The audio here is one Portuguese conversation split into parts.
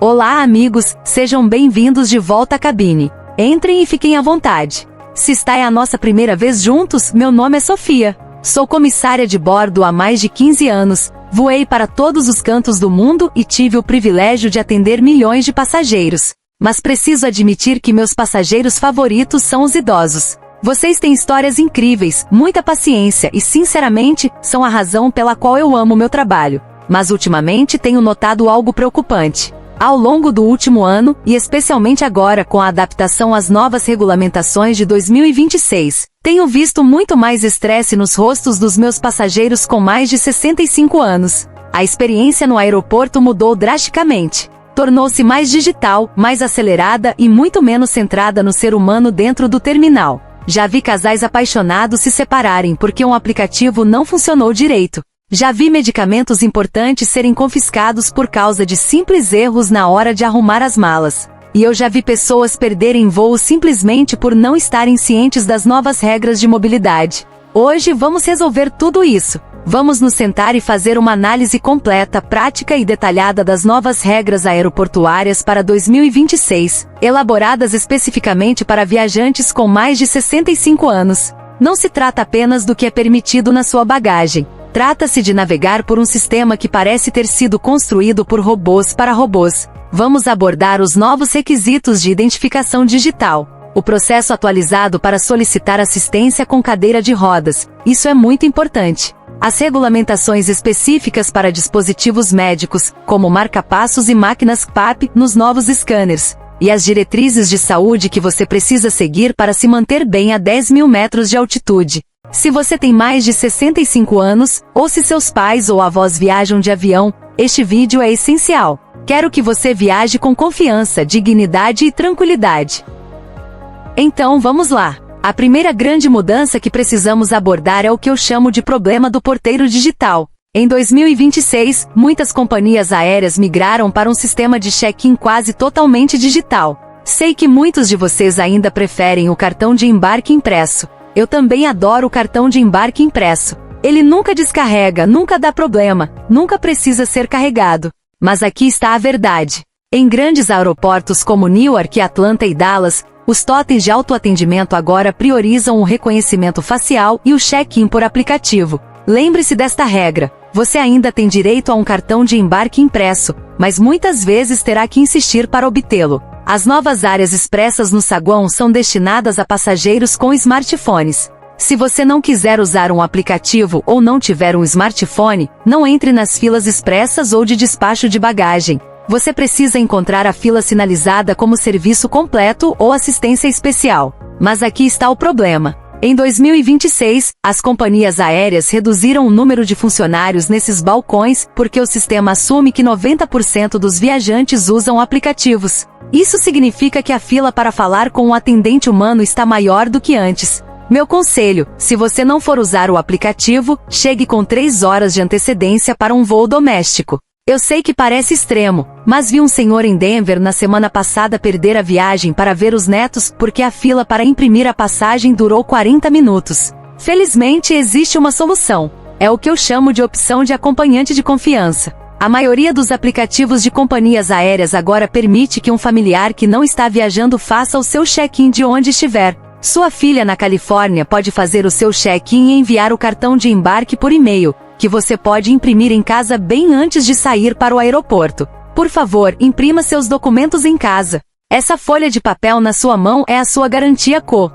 Olá, amigos, sejam bem-vindos de volta à cabine. Entrem e fiquem à vontade. Se esta é a nossa primeira vez juntos, meu nome é Sofia. Sou comissária de bordo há mais de 15 anos, voei para todos os cantos do mundo e tive o privilégio de atender milhões de passageiros. Mas preciso admitir que meus passageiros favoritos são os idosos. Vocês têm histórias incríveis, muita paciência e, sinceramente, são a razão pela qual eu amo meu trabalho. Mas ultimamente tenho notado algo preocupante. Ao longo do último ano, e especialmente agora com a adaptação às novas regulamentações de 2026, tenho visto muito mais estresse nos rostos dos meus passageiros com mais de 65 anos. A experiência no aeroporto mudou drasticamente. Tornou-se mais digital, mais acelerada e muito menos centrada no ser humano dentro do terminal. Já vi casais apaixonados se separarem porque um aplicativo não funcionou direito. Já vi medicamentos importantes serem confiscados por causa de simples erros na hora de arrumar as malas. E eu já vi pessoas perderem voo simplesmente por não estarem cientes das novas regras de mobilidade. Hoje vamos resolver tudo isso. Vamos nos sentar e fazer uma análise completa, prática e detalhada das novas regras aeroportuárias para 2026, elaboradas especificamente para viajantes com mais de 65 anos. Não se trata apenas do que é permitido na sua bagagem. Trata-se de navegar por um sistema que parece ter sido construído por robôs para robôs. Vamos abordar os novos requisitos de identificação digital. O processo atualizado para solicitar assistência com cadeira de rodas. Isso é muito importante. As regulamentações específicas para dispositivos médicos, como marca-passos e máquinas PAP, nos novos scanners. E as diretrizes de saúde que você precisa seguir para se manter bem a 10 mil metros de altitude. Se você tem mais de 65 anos, ou se seus pais ou avós viajam de avião, este vídeo é essencial. Quero que você viaje com confiança, dignidade e tranquilidade. Então vamos lá. A primeira grande mudança que precisamos abordar é o que eu chamo de problema do porteiro digital. Em 2026, muitas companhias aéreas migraram para um sistema de check-in quase totalmente digital. Sei que muitos de vocês ainda preferem o cartão de embarque impresso. Eu também adoro o cartão de embarque impresso. Ele nunca descarrega, nunca dá problema, nunca precisa ser carregado. Mas aqui está a verdade. Em grandes aeroportos como Newark, Atlanta e Dallas, os totens de autoatendimento agora priorizam o reconhecimento facial e o check-in por aplicativo. Lembre-se desta regra. Você ainda tem direito a um cartão de embarque impresso, mas muitas vezes terá que insistir para obtê-lo. As novas áreas expressas no saguão são destinadas a passageiros com smartphones. Se você não quiser usar um aplicativo ou não tiver um smartphone, não entre nas filas expressas ou de despacho de bagagem. Você precisa encontrar a fila sinalizada como serviço completo ou assistência especial. Mas aqui está o problema. Em 2026, as companhias aéreas reduziram o número de funcionários nesses balcões porque o sistema assume que 90% dos viajantes usam aplicativos. Isso significa que a fila para falar com um atendente humano está maior do que antes. Meu conselho, se você não for usar o aplicativo, chegue com 3 horas de antecedência para um voo doméstico. Eu sei que parece extremo, mas vi um senhor em Denver na semana passada perder a viagem para ver os netos porque a fila para imprimir a passagem durou 40 minutos. Felizmente existe uma solução. É o que eu chamo de opção de acompanhante de confiança. A maioria dos aplicativos de companhias aéreas agora permite que um familiar que não está viajando faça o seu check-in de onde estiver. Sua filha na Califórnia pode fazer o seu check-in e enviar o cartão de embarque por e-mail, que você pode imprimir em casa bem antes de sair para o aeroporto. Por favor, imprima seus documentos em casa. Essa folha de papel na sua mão é a sua garantia CO.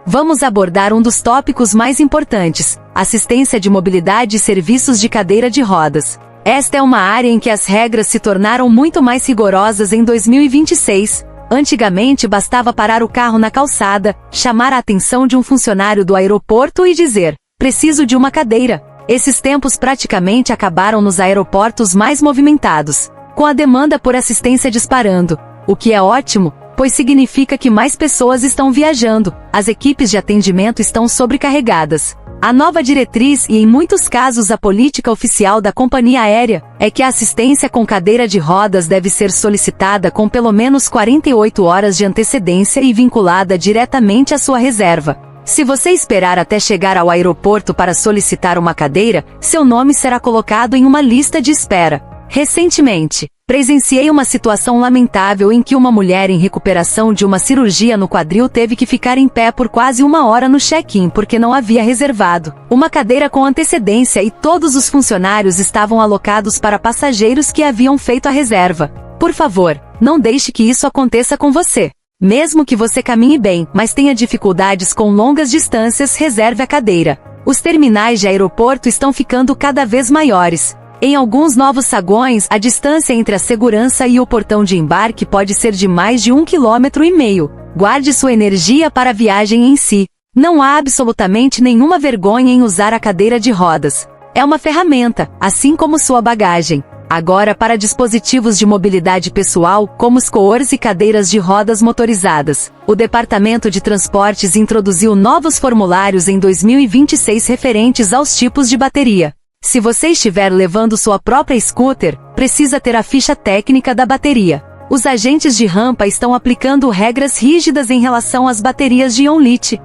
Vamos abordar um dos tópicos mais importantes: assistência de mobilidade e serviços de cadeira de rodas. Esta é uma área em que as regras se tornaram muito mais rigorosas em 2026. Antigamente bastava parar o carro na calçada, chamar a atenção de um funcionário do aeroporto e dizer: preciso de uma cadeira. Esses tempos praticamente acabaram nos aeroportos mais movimentados, com a demanda por assistência disparando, o que é ótimo, pois significa que mais pessoas estão viajando, as equipes de atendimento estão sobrecarregadas. A nova diretriz e, em muitos casos, a política oficial da companhia aérea é que a assistência com cadeira de rodas deve ser solicitada com pelo menos 48 horas de antecedência e vinculada diretamente à sua reserva. Se você esperar até chegar ao aeroporto para solicitar uma cadeira, seu nome será colocado em uma lista de espera. Recentemente, presenciei uma situação lamentável em que uma mulher em recuperação de uma cirurgia no quadril teve que ficar em pé por quase 1 hora no check-in porque não havia reservado uma cadeira com antecedência e todos os funcionários estavam alocados para passageiros que haviam feito a reserva. Por favor, não deixe que isso aconteça com você. Mesmo que você caminhe bem, mas tenha dificuldades com longas distâncias, reserve a cadeira. Os terminais de aeroporto estão ficando cada vez maiores. Em alguns novos saguões, a distância entre a segurança e o portão de embarque pode ser de mais de 1,5 km. Guarde sua energia para a viagem em si. Não há absolutamente nenhuma vergonha em usar a cadeira de rodas. É uma ferramenta, assim como sua bagagem. Agora para dispositivos de mobilidade pessoal, como os coors e cadeiras de rodas motorizadas. O Departamento de Transportes introduziu novos formulários em 2026 referentes aos tipos de bateria. Se você estiver levando sua própria scooter, precisa ter a ficha técnica da bateria. Os agentes de rampa estão aplicando regras rígidas em relação às baterias de íon-lítio.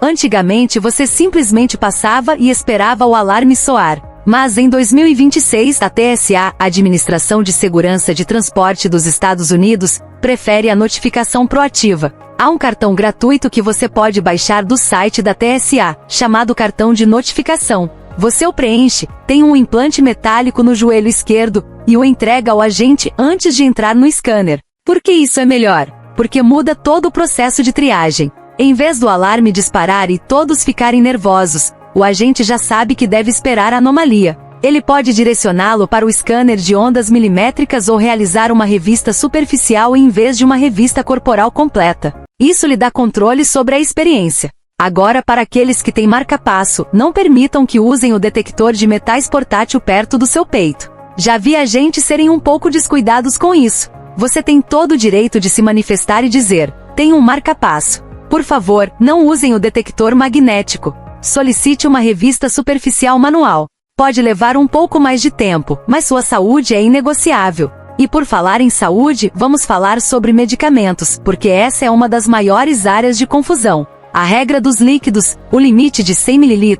Antigamente você simplesmente passava e esperava o alarme soar. Mas em 2026, a TSA, Administração de Segurança de Transporte dos Estados Unidos, prefere a notificação proativa. Há um cartão gratuito que você pode baixar do site da TSA, chamado cartão de notificação. Você o preenche, tem um implante metálico no joelho esquerdo, e o entrega ao agente antes de entrar no scanner. Por que isso é melhor? Porque muda todo o processo de triagem. Em vez do alarme disparar e todos ficarem nervosos, o agente já sabe que deve esperar a anomalia. Ele pode direcioná-lo para o scanner de ondas milimétricas ou realizar uma revista superficial em vez de uma revista corporal completa. Isso lhe dá controle sobre a experiência. Agora, para aqueles que têm marca-passo, não permitam que usem o detector de metais portátil perto do seu peito. Já vi agentes serem um pouco descuidados com isso. Você tem todo o direito de se manifestar e dizer: tenho um marca-passo. Por favor, não usem o detector magnético. Solicite uma revista superficial manual. Pode levar um pouco mais de tempo, mas sua saúde é inegociável. E por falar em saúde, vamos falar sobre medicamentos, porque essa é uma das maiores áreas de confusão. A regra dos líquidos, o limite de 100 ml,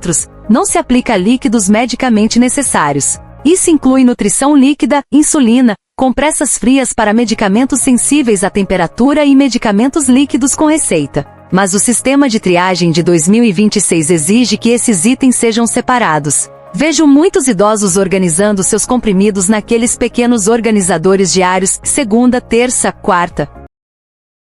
não se aplica a líquidos medicamente necessários. Isso inclui nutrição líquida, insulina, compressas frias para medicamentos sensíveis à temperatura e medicamentos líquidos com receita. Mas o sistema de triagem de 2026 exige que esses itens sejam separados. Vejo muitos idosos organizando seus comprimidos naqueles pequenos organizadores diários, segunda, terça, quarta.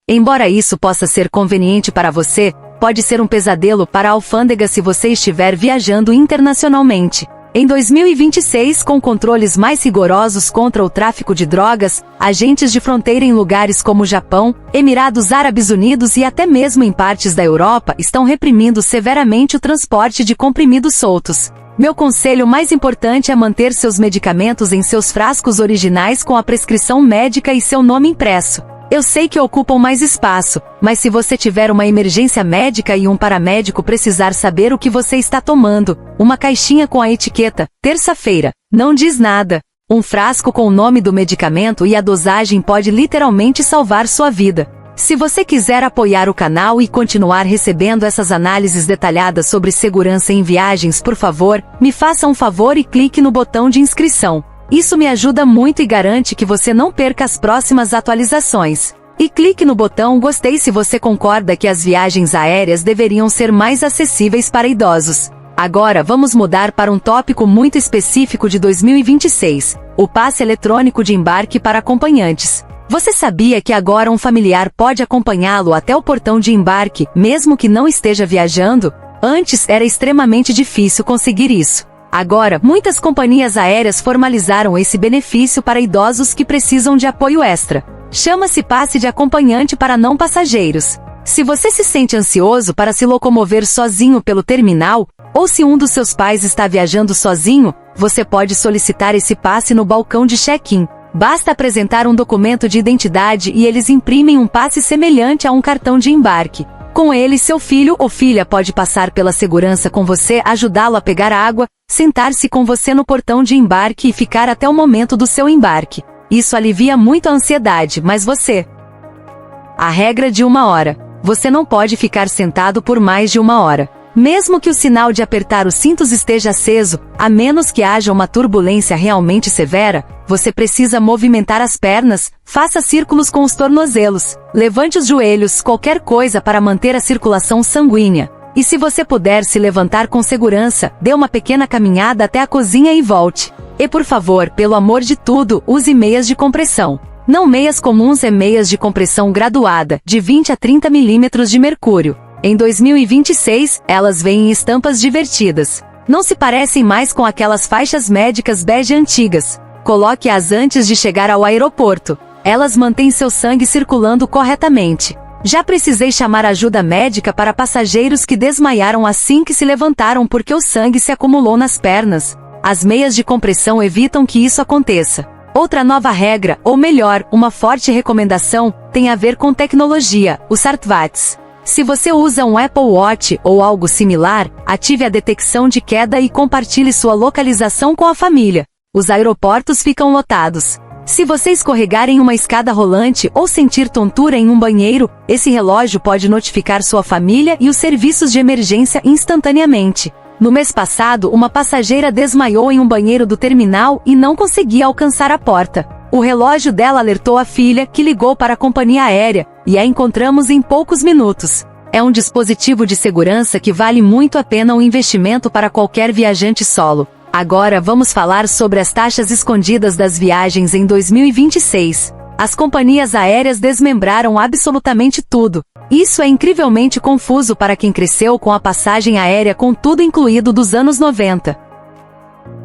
Embora isso possa ser conveniente para você, pode ser um pesadelo para a alfândega se você estiver viajando internacionalmente. Em 2026, com controles mais rigorosos contra o tráfico de drogas, agentes de fronteira em lugares como Japão, Emirados Árabes Unidos e até mesmo em partes da Europa estão reprimindo severamente o transporte de comprimidos soltos. Meu conselho mais importante é manter seus medicamentos em seus frascos originais com a prescrição médica e seu nome impresso. Eu sei que ocupam mais espaço, mas se você tiver uma emergência médica e um paramédico precisar saber o que você está tomando, uma caixinha com a etiqueta, terça-feira, não diz nada. Um frasco com o nome do medicamento e a dosagem pode literalmente salvar sua vida. Se você quiser apoiar o canal e continuar recebendo essas análises detalhadas sobre segurança em viagens, por favor, me faça um favor e clique no botão de inscrição. Isso me ajuda muito e garante que você não perca as próximas atualizações. E clique no botão gostei se você concorda que as viagens aéreas deveriam ser mais acessíveis para idosos. Agora vamos mudar para um tópico muito específico de 2026, o passe eletrônico de embarque para acompanhantes. Você sabia que agora um familiar pode acompanhá-lo até o portão de embarque, mesmo que não esteja viajando? Antes era extremamente difícil conseguir isso. Agora, muitas companhias aéreas formalizaram esse benefício para idosos que precisam de apoio extra. Chama-se passe de acompanhante para não passageiros. Se você se sente ansioso para se locomover sozinho pelo terminal, ou se um dos seus pais está viajando sozinho, você pode solicitar esse passe no balcão de check-in. Basta apresentar um documento de identidade e eles imprimem um passe semelhante a um cartão de embarque. Com ele, seu filho ou filha pode passar pela segurança com você, ajudá-lo a pegar água, sentar-se com você no portão de embarque e ficar até o momento do seu embarque. Isso alivia muito a ansiedade, mas você... A regra de 1 hora. Você não pode ficar sentado por mais de 1 hora. Mesmo que o sinal de apertar os cintos esteja aceso, a menos que haja uma turbulência realmente severa, você precisa movimentar as pernas, faça círculos com os tornozelos, levante os joelhos, qualquer coisa para manter a circulação sanguínea. E se você puder se levantar com segurança, dê uma pequena caminhada até a cozinha e volte. E por favor, pelo amor de tudo, use meias de compressão. Não meias comuns, meias de compressão graduada, de 20 a 30 milímetros de mercúrio. Em 2026, elas vêm em estampas divertidas. Não se parecem mais com aquelas faixas médicas bege antigas. Coloque-as antes de chegar ao aeroporto. Elas mantêm seu sangue circulando corretamente. Já precisei chamar ajuda médica para passageiros que desmaiaram assim que se levantaram porque o sangue se acumulou nas pernas. As meias de compressão evitam que isso aconteça. Outra nova regra, ou melhor, uma forte recomendação, tem a ver com tecnologia, os smartwatches. Se você usa um Apple Watch ou algo similar, ative a detecção de queda e compartilhe sua localização com a família. Os aeroportos ficam lotados. Se você escorregar em uma escada rolante ou sentir tontura em um banheiro, esse relógio pode notificar sua família e os serviços de emergência instantaneamente. No mês passado, uma passageira desmaiou em um banheiro do terminal e não conseguia alcançar a porta. O relógio dela alertou a filha, que ligou para a companhia aérea, e a encontramos em poucos minutos. É um dispositivo de segurança que vale muito a pena o investimento para qualquer viajante solo. Agora vamos falar sobre as taxas escondidas das viagens em 2026. As companhias aéreas desmembraram absolutamente tudo. Isso é incrivelmente confuso para quem cresceu com a passagem aérea com tudo incluído dos anos 90.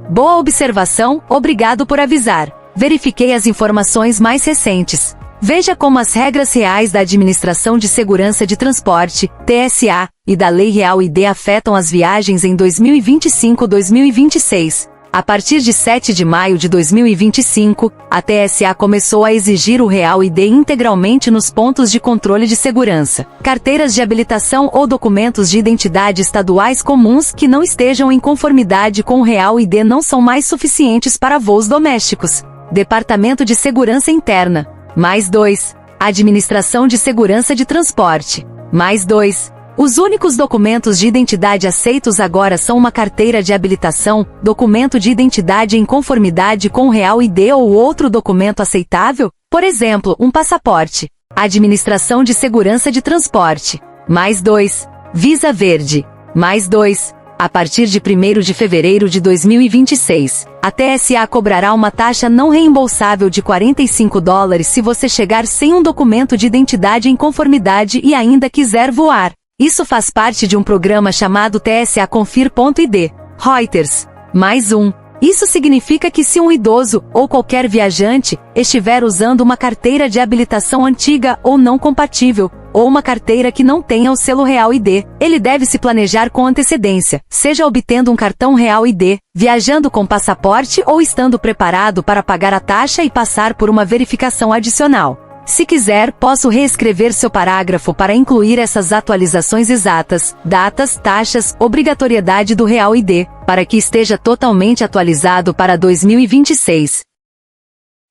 Boa observação, obrigado por avisar. Verifiquei as informações mais recentes. Veja como as regras reais da Administração de Segurança de Transporte, TSA, e da Lei Real ID afetam as viagens em 2025-2026. A partir de 7 de maio de 2025, a TSA começou a exigir o Real ID integralmente nos pontos de controle de segurança. Carteiras de habilitação ou documentos de identidade estaduais comuns que não estejam em conformidade com o Real ID não são mais suficientes para voos domésticos. Departamento de Segurança Interna. Mais 2. Administração de Segurança de Transporte. Mais 2. Os únicos documentos de identidade aceitos agora são uma carteira de habilitação, documento de identidade em conformidade com o Real ID ou outro documento aceitável, por exemplo, um passaporte. Administração de Segurança de Transporte. Mais 2. Visa Verde. Mais 2. A partir de 1º de fevereiro de 2026, a TSA cobrará uma taxa não reembolsável de $45 se você chegar sem um documento de identidade em conformidade e ainda quiser voar. Isso faz parte de um programa chamado TSA Confir.id. Reuters. Mais 1. Isso significa que se um idoso, ou qualquer viajante, estiver usando uma carteira de habilitação antiga ou não compatível, ou uma carteira que não tenha o selo Real ID, ele deve se planejar com antecedência, seja obtendo um cartão Real ID, viajando com passaporte ou estando preparado para pagar a taxa e passar por uma verificação adicional. Se quiser, posso reescrever seu parágrafo para incluir essas atualizações exatas, datas, taxas, obrigatoriedade do Real ID, para que esteja totalmente atualizado para 2026.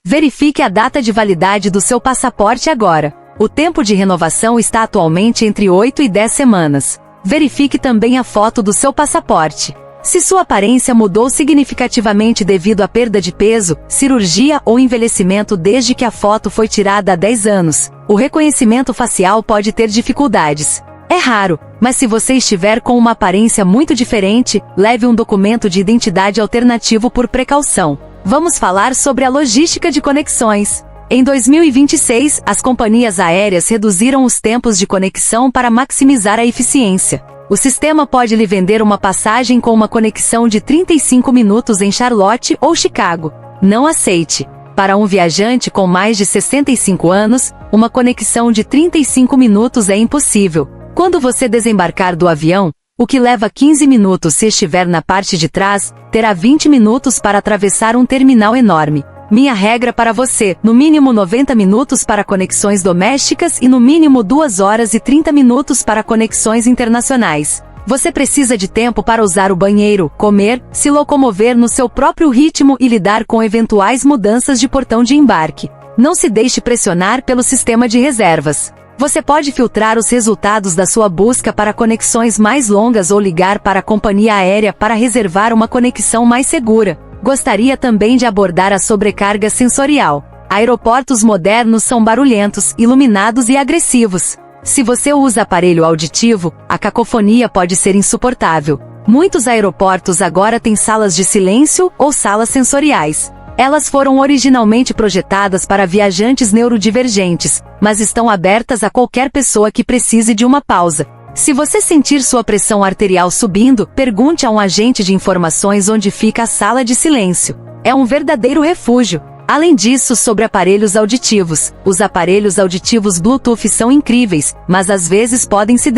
Verifique a data de validade do seu passaporte agora. O tempo de renovação está atualmente entre 8 e 10 semanas. Verifique também a foto do seu passaporte. Se sua aparência mudou significativamente devido à perda de peso, cirurgia ou envelhecimento desde que a foto foi tirada há 10 anos, o reconhecimento facial pode ter dificuldades. É raro, mas se você estiver com uma aparência muito diferente, leve um documento de identidade alternativo por precaução. Vamos falar sobre a logística de conexões. Em 2026, as companhias aéreas reduziram os tempos de conexão para maximizar a eficiência. O sistema pode lhe vender uma passagem com uma conexão de 35 minutos em Charlotte ou Chicago. Não aceite. Para um viajante com mais de 65 anos, uma conexão de 35 minutos é impossível. Quando você desembarcar do avião, o que leva 15 minutos se estiver na parte de trás, terá 20 minutos para atravessar um terminal enorme. Minha regra para você, no mínimo 90 minutos para conexões domésticas e no mínimo 2 horas e 30 minutos para conexões internacionais. Você precisa de tempo para usar o banheiro, comer, se locomover no seu próprio ritmo e lidar com eventuais mudanças de portão de embarque. Não se deixe pressionar pelo sistema de reservas. Você pode filtrar os resultados da sua busca para conexões mais longas ou ligar para a companhia aérea para reservar uma conexão mais segura. Gostaria também de abordar a sobrecarga sensorial. Aeroportos modernos são barulhentos, iluminados e agressivos. Se você usa aparelho auditivo, a cacofonia pode ser insuportável. Muitos aeroportos agora têm salas de silêncio ou salas sensoriais. Elas foram originalmente projetadas para viajantes neurodivergentes, mas estão abertas a qualquer pessoa que precise de uma pausa. Se você sentir sua pressão arterial subindo, pergunte a um agente de informações onde fica a sala de silêncio. É um verdadeiro refúgio. Além disso, sobre aparelhos auditivos. Os aparelhos auditivos Bluetooth são incríveis, mas às vezes podem se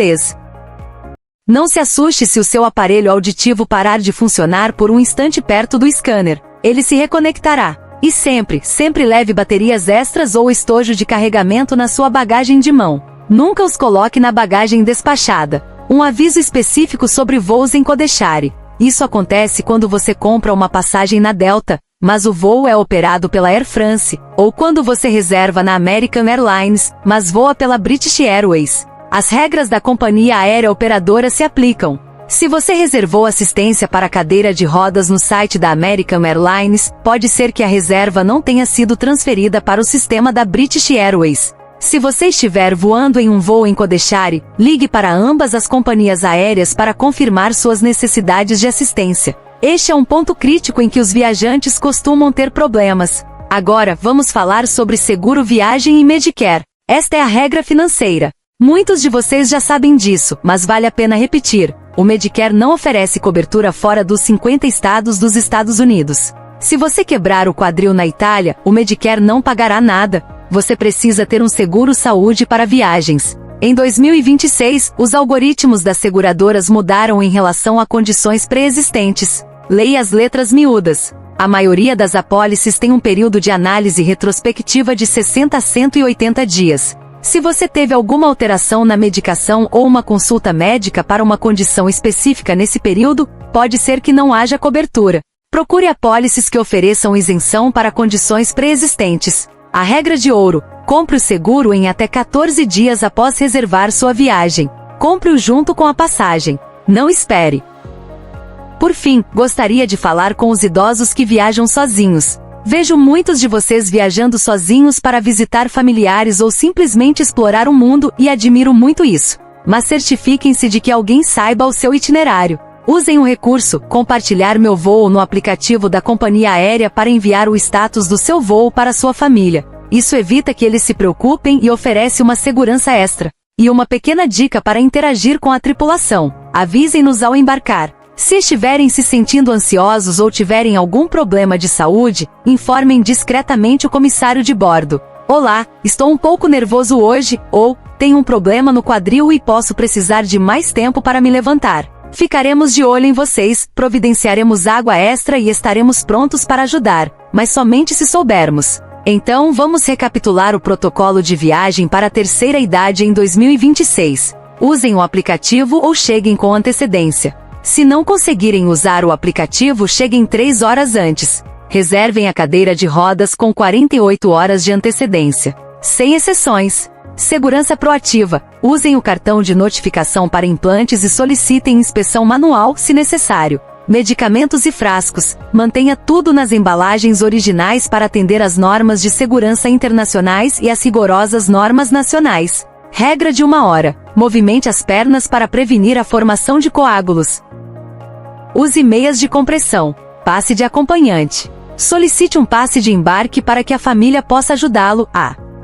Não se assuste se o seu aparelho auditivo parar de funcionar por um instante perto do scanner. Ele se reconectará. E sempre leve baterias extras ou estojo de carregamento na sua bagagem de mão. Nunca os coloque na bagagem despachada. Um aviso específico sobre voos em Codechare. Isso acontece quando você compra uma passagem na Delta, mas o voo é operado pela Air France, ou quando você reserva na American Airlines, mas voa pela British Airways. As regras da companhia aérea operadora se aplicam. Se você reservou assistência para cadeira de rodas no site da American Airlines, pode ser que a reserva não tenha sido transferida para o sistema da British Airways. Se você estiver voando em um voo em Codechare, ligue para ambas as companhias aéreas para confirmar suas necessidades de assistência. Este é um ponto crítico em que os viajantes costumam ter problemas. Agora, vamos falar sobre seguro viagem e Medicare. Esta é a regra financeira. Muitos de vocês já sabem disso, mas vale a pena repetir. O Medicare não oferece cobertura fora dos 50 estados dos Estados Unidos. Se você quebrar o quadril na Itália, o Medicare não pagará nada. Você precisa ter um seguro-saúde para viagens. Em 2026, os algoritmos das seguradoras mudaram em relação a condições pré-existentes. Leia as letras miúdas. A maioria das apólices tem um período de análise retrospectiva de 60 a 180 dias. Se você teve alguma alteração na medicação ou uma consulta médica para uma condição específica nesse período, pode ser que não haja cobertura. Procure apólices que ofereçam isenção para condições pré-existentes. A regra de ouro: compre o seguro em até 14 dias após reservar sua viagem. Compre-o junto com a passagem. Não espere. Por fim, gostaria de falar com os idosos que viajam sozinhos. Vejo muitos de vocês viajando sozinhos para visitar familiares ou simplesmente explorar o mundo e admiro muito isso. Mas certifiquem-se de que alguém saiba o seu itinerário. Usem o recurso Compartilhar Meu Voo no aplicativo da companhia aérea para enviar o status do seu voo para sua família. Isso evita que eles se preocupem e oferece uma segurança extra. E uma pequena dica para interagir com a tripulação: avisem-nos ao embarcar. Se estiverem se sentindo ansiosos ou tiverem algum problema de saúde, informem discretamente o comissário de bordo. Olá, estou um pouco nervoso hoje, ou tenho um problema no quadril e posso precisar de mais tempo para me levantar. Ficaremos de olho em vocês, providenciaremos água extra e estaremos prontos para ajudar, mas somente se soubermos. Então vamos recapitular o protocolo de viagem para a terceira idade em 2026. Usem o aplicativo ou cheguem com antecedência. Se não conseguirem usar o aplicativo, cheguem 3 horas antes. Reservem a cadeira de rodas com 48 horas de antecedência. Sem exceções. Segurança proativa. Usem o cartão de notificação para implantes e solicitem inspeção manual, se necessário. Medicamentos e frascos. Mantenha tudo nas embalagens originais para atender às normas de segurança internacionais e às rigorosas normas nacionais. Regra de 1 hora. Movimente as pernas para prevenir a formação de coágulos. Use meias de compressão. Passe de acompanhante. Solicite um passe de embarque para que a família possa ajudá-lo.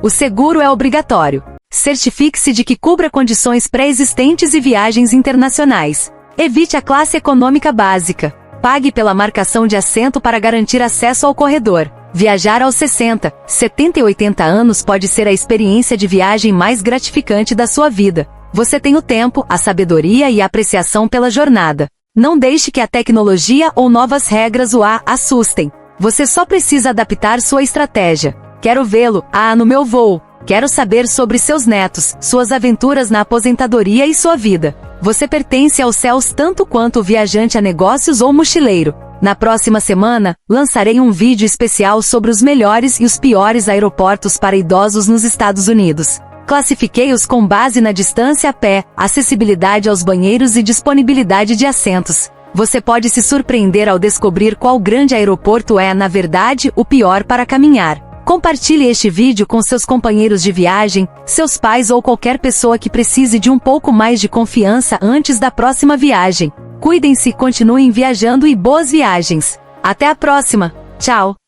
O seguro é obrigatório. Certifique-se de que cubra condições pré-existentes e viagens internacionais. Evite a classe econômica básica. Pague pela marcação de assento para garantir acesso ao corredor. Viajar aos 60, 70 e 80 anos pode ser a experiência de viagem mais gratificante da sua vida. Você tem o tempo, a sabedoria e a apreciação pela jornada. Não deixe que a tecnologia ou novas regras o assustem. Você só precisa adaptar sua estratégia. Quero vê-lo, no meu voo. Quero saber sobre seus netos, suas aventuras na aposentadoria e sua vida. Você pertence aos céus tanto quanto o viajante a negócios ou mochileiro. Na próxima semana, lançarei um vídeo especial sobre os melhores e os piores aeroportos para idosos nos Estados Unidos. Classifiquei-os com base na distância a pé, acessibilidade aos banheiros e disponibilidade de assentos. Você pode se surpreender ao descobrir qual grande aeroporto é, na verdade, o pior para caminhar. Compartilhe este vídeo com seus companheiros de viagem, seus pais ou qualquer pessoa que precise de um pouco mais de confiança antes da próxima viagem. Cuidem-se, continuem viajando e boas viagens. Até a próxima. Tchau!